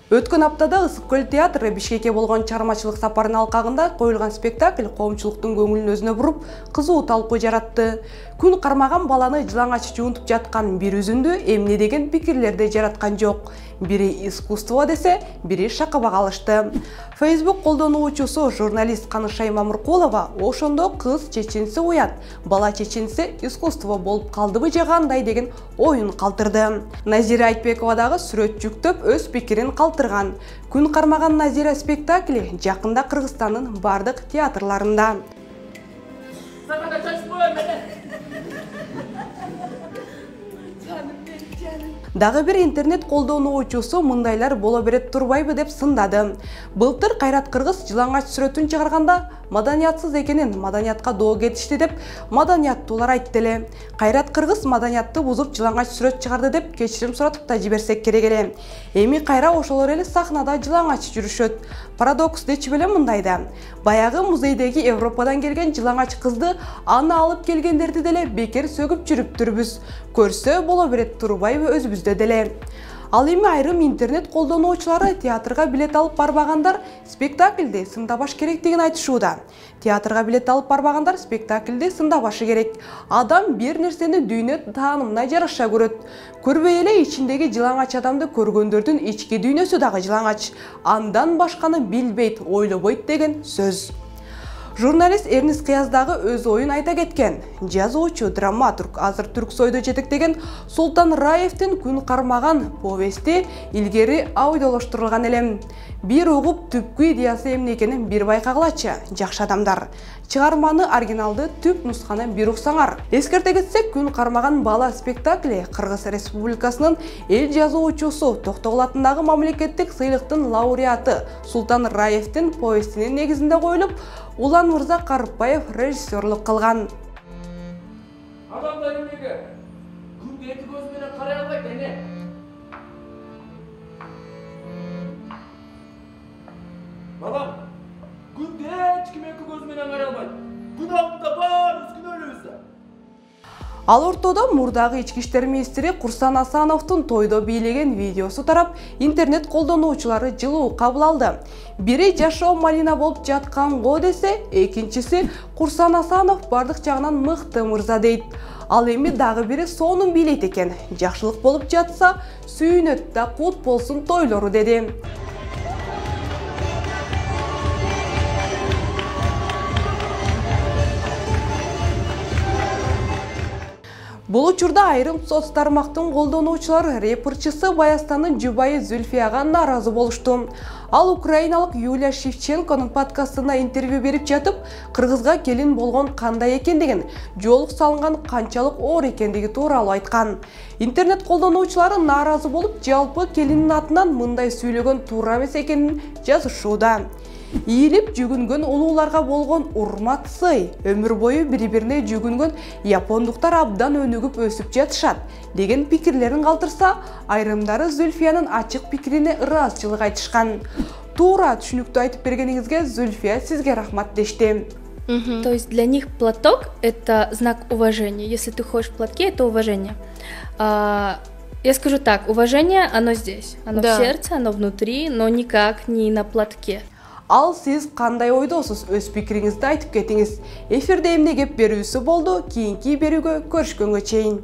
Өткөн аптада Ысык көл театры Бишкекке болгон чыгармачылык сапарынын алкагында коюлган спектакль коомчулуктун көңүлүн өзүнө буруп, кызуу талкуу жаратты. Күн кармаган баланы жылаңач жуунтуп жаткан бир үзүндү эмне деген пикирлерди жараткан жок. Бири искусство десе, бири шакабак алышты. Facebook колдонуучусу журналист Канышай Мамыркулова ошондо кыз чеченси уят, бала чеченси искусство болуп калдыбы же кандай деген оюн калтырды. Назира Айтбекова дагы сүрөт жүктөп өз пикирин калтырган. Күн кармаган Назира спектакли жакында Кыргызстандын бардык театрларында. Дагы бир интернет колдонуучусу мындайлар боло берет турбайбы деп сындады. Былтыр Кайрат Кыргыз жылаңач сүрөтүн чыгарганда маданиятсыз экенин, маданиятка доо кетишти деп маданияттуулар айтты эле. Кайрат Кыргыз маданиятты бузуп жылаңач сүрөт чыгарды деп кечирим суратып да жиберсек керек эле. Эми кайра ошолор эле сахнада жылаңач жүрүшөт. Парадокс дечи беле мындайда. Баягы музейдеги Европадан келген жылаңач кызды аны алып келгендерди деле бекер сөгүп жүрүптүрбүз. Көрсө боло берет турбайбы өзүбүздө деле. Ал эми айрым интернет колдонуучулары театрга билет алып барбагандар спектакльди сындабаш керектигин айтышууда. Театрга билет алып барбагандар спектакльди сындабашы керек. Адам бир нерсени дүйнө таанымына жараша көрөт. Көрбөй эле ичиндеги жылаңач адамды көргөндөрдүн ички дүйнөсү дагы жылаңач. Андан башканы билбейт, ойлобойт деген сөз. Журналист Эрнис Кыяз дагы өз оюн айта кеткен. Жазуучу, драматург, азыр Түрксойдо жетектеген Султан Раевдин Күн кармаган повести илгери ойдолоштурулган эле. Бир угуп түпкү идеясы эмне экенин бир байкагылачы, жакшы адамдар. Чыгарманы оригиналды түп нусканы бир уксаңар. Эскерте кетсек, Күн кармаган бала спектакли Кыргыз Республикасынын эл жазуучусу, Токтогул атындагы мамлекеттик сыйлыктын лауреаты Султан Раевдин повестинин негизинде коюлуп, Улан Мырза Карпаев режиссерлук кылган. Адамдар эмнеге күндө эки көз менен карай албайт эне? Балам, күндө эч ким эки көз менен карай албайт. Күн алдында баарыбыз күнөөлүүбүз да. Ал ортодо мурдагы ички иштер министри Курсан Асановдун тойдо бийлеген видеосу тарап, интернет колдонуучулары жылуу кабыл алды. Бири жашоо малина болуп жаткан го десе, экинчиси Курсан Асанов бардык жагынан мыкты мырза дейт. Ал эми дагы бири сонун бийлейт экен. Жакшылык болуп жатса, сүйүнөт да кут болсун тойлору деди. Бул учурда айрым соц тармактын колдонуучулары репорчысы Баястанын жубайы Зүлфияга нааразы болушту. Ал украиналык Юлия Шевченконун подкастына интервью берип жатып, Кыргызга келин болгон кандай экендигин, жолук салынган канчалык оор экендиги тууралуу айткан. Интернет колдонуучулары нааразы болуп, жалпы келиндин атынан мындай сүйлөгөн туура эмес экенин жазышууда. Ийилип жүгүнгөн улууларга болгон урмат сый, өмүр бою бири-бирине жүгүнгөн япондуктар абдан өнүгүп өсүп жатышат деген пикирлерин калтырса, айрымдары Зүлфиянын ачык пикирине ыраазычылык айтышкан. Туура түшүнүктүү айтып бергениңизге Зүлфия, сизге рахмат дешти. То есть для них платок — это знак уважения. Если ты ходишь в платке, это уважение. Я скажу так, уважение, оно здесь. Оно в сердце, оно внутри, но никак не на платке. Ал сиз кандай ойдосуз, өз пикириңизди айтып кетиңиз. Эфирде эмне кеп берүүсү болду, кийинки берүүгө көрүшкөнгө чейин.